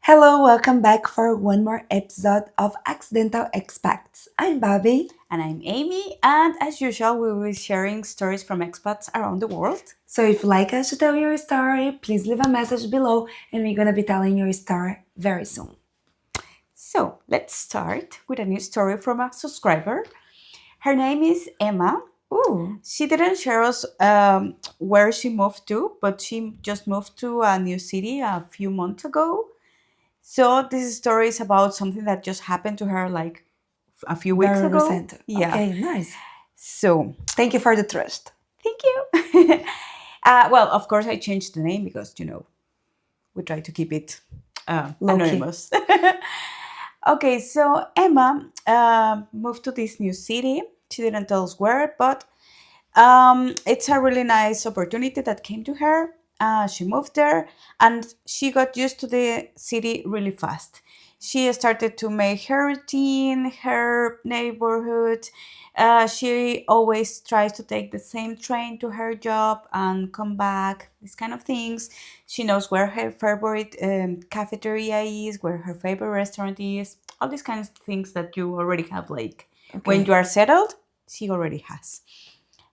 Hello, welcome back for one more episode of Accidental Expats. I'm Bobby. And I'm Amy, and as usual, we will be sharing stories from expats around the world. So if you'd like us to tell your story, please leave a message below and we're gonna be telling your story very soon. So let's start with a new story from a subscriber. Her name is Emma. Ooh. She didn't share us where she moved to, but she just moved to a new city a few months ago. So this story is about something that just happened to her like a few weeks Very ago. recent. Yeah. Okay, nice. So Thank you for the trust. thank you. Well, of course, I changed the name because we try to keep it Low-key. anonymous. Okay, so Emma moved to this new city. She didn't tell us where, but it's a really nice opportunity that came to her. She moved there and she got used to the city really fast. She started to make her routine, her neighborhood. She always tries to take the same train to her job and come back, these kind of things. She knows where her favorite cafeteria is, where her favorite restaurant is, all these kinds of things that you already have, like when you are settled, she already has.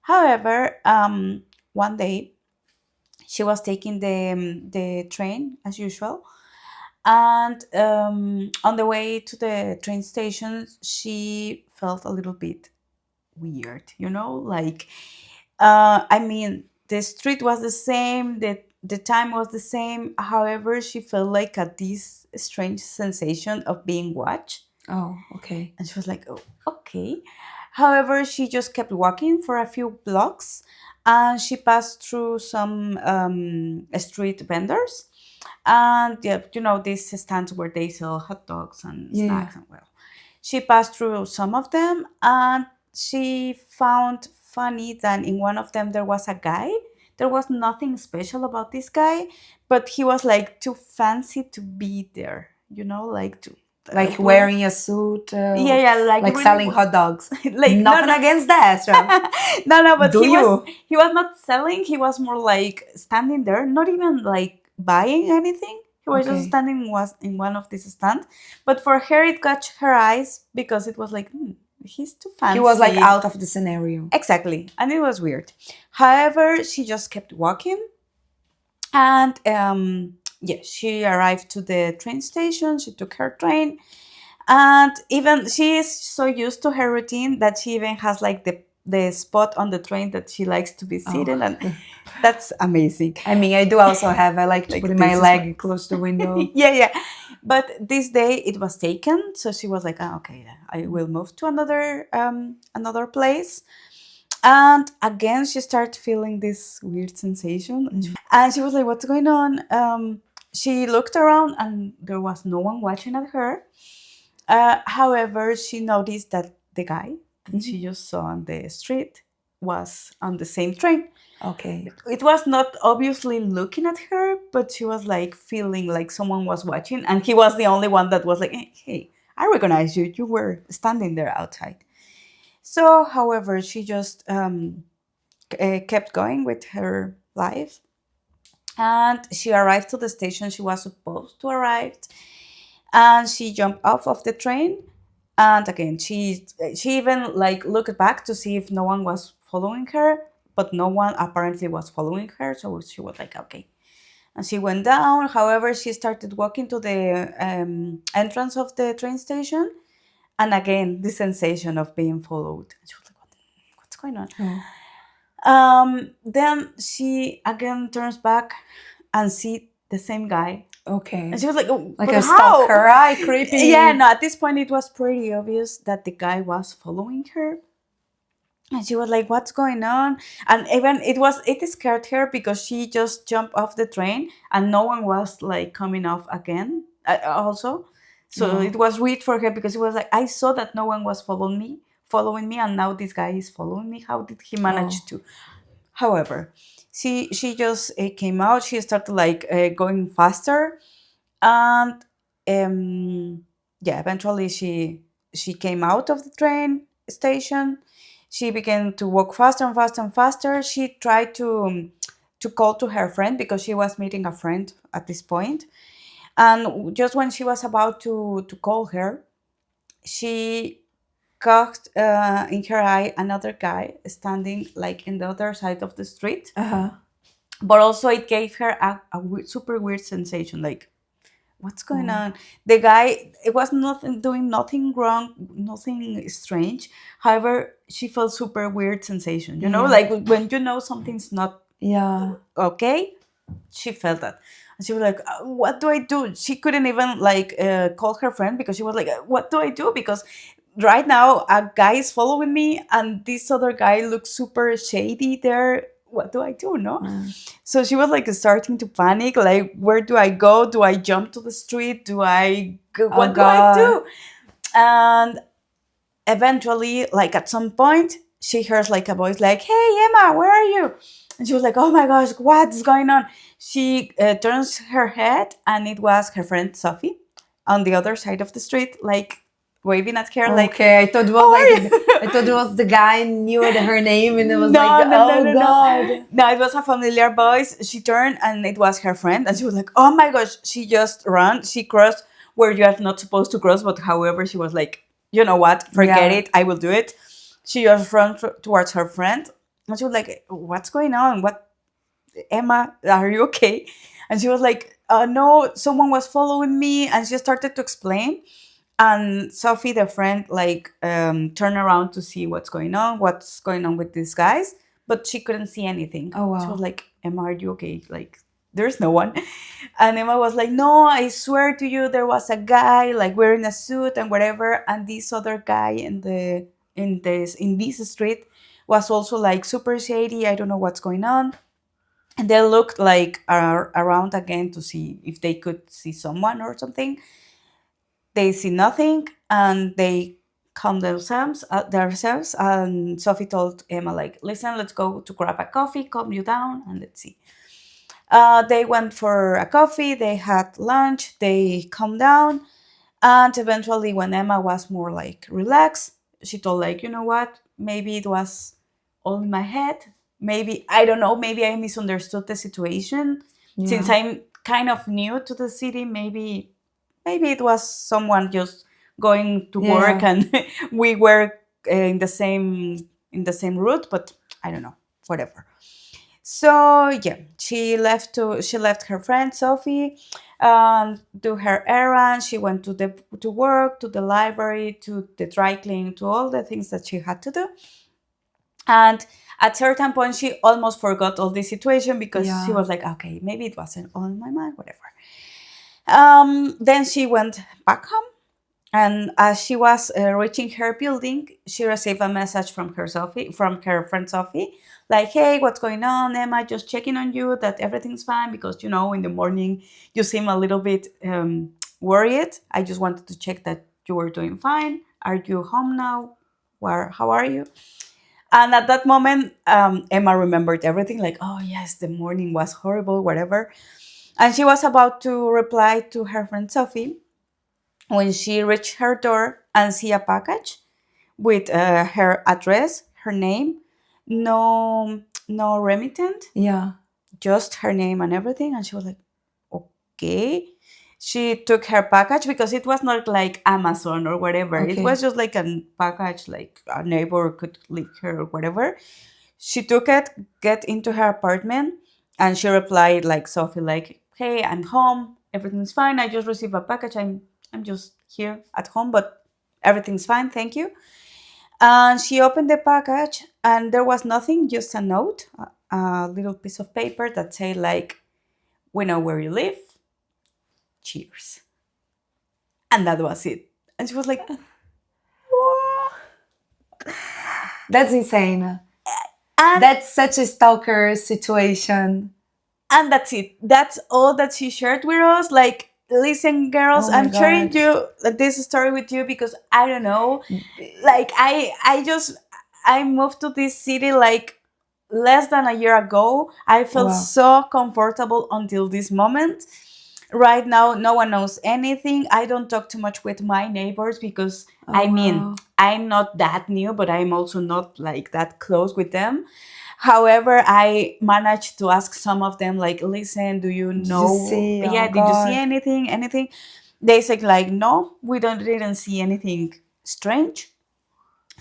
However, one day she was taking the train as usual, and on the way to the train station, she felt a little bit weird. Like I mean, the street was the same, the time was the same. However, she felt like this strange sensation of being watched. Oh, okay. And she was like, oh, okay. However, she just kept walking for a few blocks and she passed through some street vendors. And yeah, these stands where they sell hot dogs and Yeah. snacks. And well, she passed through some of them and she found funny that in one of them there was a guy. There was nothing special about this guy, but he was like too fancy to be there, like to Like wearing a suit. yeah, like really selling hot dogs. like Nothing against that. So. no, but Do you? he was not selling. He was more like standing there, not even like buying anything. He was just Okay. standing was in one of these stands. But for her, it caught her eyes because it was like, he's too fancy. He was like out of the scenario. Exactly, and it was weird. However, she just kept walking, and yeah, she arrived to the train station. She took her train, and even she is so used to her routine that she even has like the spot on the train that she likes to be seated, and that's amazing. I mean, I do also have. I like to Like put my this is leg close to the window. yeah. But this day it was taken, so she was like, okay, I will move to another place. And again, she started feeling this weird sensation, and she was like, "What's going on?" She looked around, and there was no one watching at her. However, she noticed that the guy that she just saw on the street was on the same train. Okay. It was not obviously looking at her, but she was like feeling like someone was watching, and he was the only one that was like, "Hey, I recognize you. You were standing there outside." So, however, she just kept going with her life, and she arrived to the station she was supposed to arrive, and she jumped off of the train. And again, she even like looked back to see if no one was following her, but no one apparently was following her. So she was like, okay. And she went down. However, she started walking to the entrance of the train station. And again, the sensation of being followed. She was like, what's going on? Then she again turns back and see the same guy. Okay. And she was like, oh, Like but a how? stalker, creepy. Yeah, no, at this point it was pretty obvious that the guy was following her. And she was like, what's going on? And even it scared her because she just jumped off the train and no one was like coming off again also. So No. it was weird for her because it was like, I saw that no one was following me, and now this guy is following me. How did he manage to? However, she just came out. She started like going faster, And um, yeah, eventually she came out of the train station. She began to walk faster and faster and faster. She tried to call to her friend because she was meeting a friend at this point. And just when she was about to call her, she caught in her eye another guy standing like in the other side of the street. Uh huh. But also it gave her super weird sensation, like what's going Oh. on. The guy, it was nothing, doing nothing wrong, nothing strange. However, she felt super weird sensation, Yeah. like when something's not Yeah. okay. She felt that, and she was like, what do I do? She couldn't even like call her friend because she was like, what do I do? Because right now a guy is following me and this other guy looks super shady there. What do I do? No. Mm. So she was like starting to panic, like, where do I go? Do I jump to the street? Oh What do I God. do? And eventually, like at some point, she hears like a voice like, hey, Emma, where are you? And she was like, oh my gosh, what's going on? She turns her head, and it was her friend Sophie on the other side of the street, like waving at her, like, Okay, I thought it was how are like you? I thought it was the guy knew her name and it was like, No, no, no, oh no, no. God. No, it was a familiar voice. She turned and it was her friend, and she was like, "Oh my gosh!" She just ran. She crossed where you are not supposed to cross, but however, she was like, "You know what? Forget Yeah. it. I will do it." She just ran towards her friend, and she was like, "What's going on? What, Emma? Are you okay?" And she was like, "No, someone was following me," and she started to explain. And Sophie, the friend, like turned around to see what's going on with these guys, but she couldn't see anything. Oh She was wow. like, Emma, are you okay? Like, there's no one. And Emma was like, no, I swear to you, there was a guy like wearing a suit and whatever, and this other guy in this street was also like super shady. I don't know what's going on. And they looked like around again to see if they could see someone or something. They see nothing, and they calm themselves. And Sophie told Emma, like, listen, let's go to grab a coffee, calm you down, and let's see. They went for a coffee, they had lunch, they calmed down. And eventually, when Emma was more like relaxed, she told, like, you know what, maybe it was all in my head. Maybe, I don't know, maybe I misunderstood the situation. Since Yeah. I'm kind of new to the city, maybe it was someone just going to work, Yeah. and we were in the same route, but I don't know, whatever. So yeah, she left her friend Sophie, do her errands. She went to work, to the library, to the dry cleaning, to all the things that she had to do. And at certain point, she almost forgot all this situation because she Yeah. was like, okay, maybe it wasn't all in my mind, whatever. Then she went back home, and as she was reaching her building, she received a message from her friend Sophie, like, "Hey, what's going on, Emma? Just checking on you that everything's fine because in the morning you seem a little bit worried. I just wanted to check that you were doing fine. Are you home now? How are you?" And at that moment, Emma remembered everything, like, "Oh yes, the morning was horrible, whatever." And she was about to reply to her friend Sophie when she reached her door and see a package with her address, her name, no remittent, Yeah. just her name and everything. And she was like, okay. She took her package because it was not like Amazon or whatever. It was Okay. just like a package, like a neighbor could leave her or whatever. She took it, get into her apartment, and she replied like Sophie, like, "Hey, I'm home. Everything's fine. I just received a package. I'm just here at home, but everything's fine. Thank you." And she opened the package, and there was nothing, just a note, a little piece of paper that said like, "We know where you live. Cheers." And that was it. And she was like, "What?" That's insane. And That's such a stalker situation. and that's it. That's all that she shared with us. Like, listen, girls, Oh my I'm sharing God. you this story with you because I don't know. Like, I moved to this city like less than a year ago. I felt Wow. so comfortable until this moment. Right now, no one knows anything. I don't talk too much with my neighbors because, Oh I mean, wow. I'm not that new, but I'm also not like that close with them. However, I managed to ask some of them, like, listen, do you Did you know? see? Oh Yeah, did you see God. anything? Anything? They said, like, no, we don't didn't see anything strange.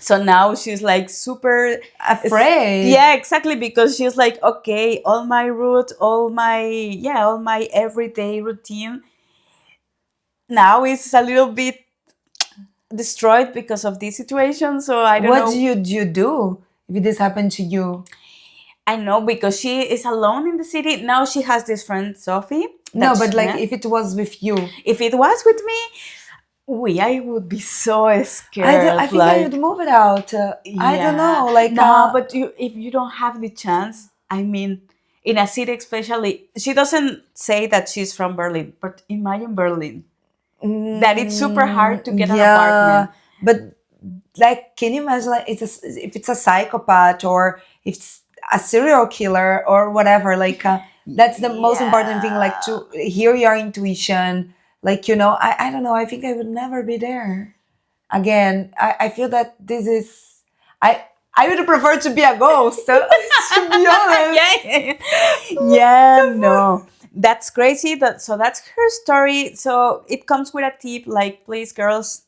So now she's like super, Afraid. yeah, exactly, because she's like, okay, all my route, all my everyday routine now is a little bit destroyed because of this situation. So I don't What know. do you do if this happened to you? I know because she is alone in the city now. She has this friend Sophie No, that but like yeah. if it was with you. If it was with me, we I would be so I scared. think I would Like, move it out. I don't yeah, know. Like no, but if you don't have the chance, I mean, in a city especially, she doesn't say that she's from Berlin, but imagine Berlin. That it's super hard to get an yeah, apartment. but like, can you imagine like if it's a psychopath or if it's a serial killer or whatever? Like that's the most important thing. Like Yeah. to hear your intuition. Like I don't know. I think I would never be there again. I feel that this is I. I would prefer to be a ghost, to be honest. Yeah, yeah, no, that's crazy. That's her story. So it comes with a tip, like, please, girls,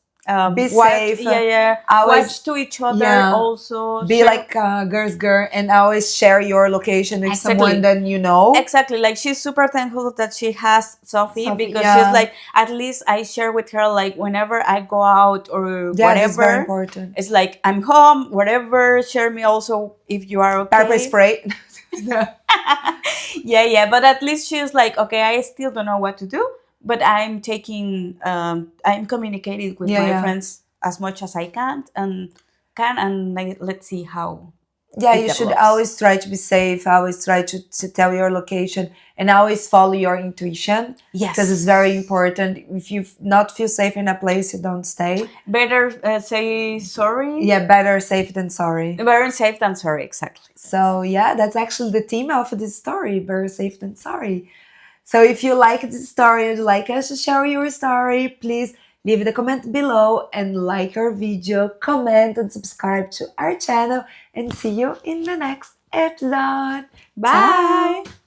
Be watch, safe. yeah, yeah, Always, watch to each other. yeah, Also be share. like a girl's girl and always share your location with someone Exactly. that you know. Exactly. Like, she's super thankful that she has Sophie, Sophie, because she's yeah, like, at least I share with her, like, whenever I go out or yeah, this is very whatever. important. It's like, I'm home, whatever. Share me also if you are Pepper okay. spray. Yeah, yeah, but at least she's like, okay, I still don't know what to do, but I'm communicating with Yeah, my yeah. friends as much as I and let's see how Yeah, it you should develops. always try to be safe, always try to tell your location and always follow your intuition because it's very Yes. important. If you not feel safe in a place, you don't stay. Better say sorry. Yeah, better safe than sorry. Better safe than sorry, exactly. So yeah, that's actually the theme of this story, better safe than sorry. So if you like this story and like us to share your story, please leave the comment below and like our video, comment and subscribe to our channel and see you in the next episode. Bye. Ciao!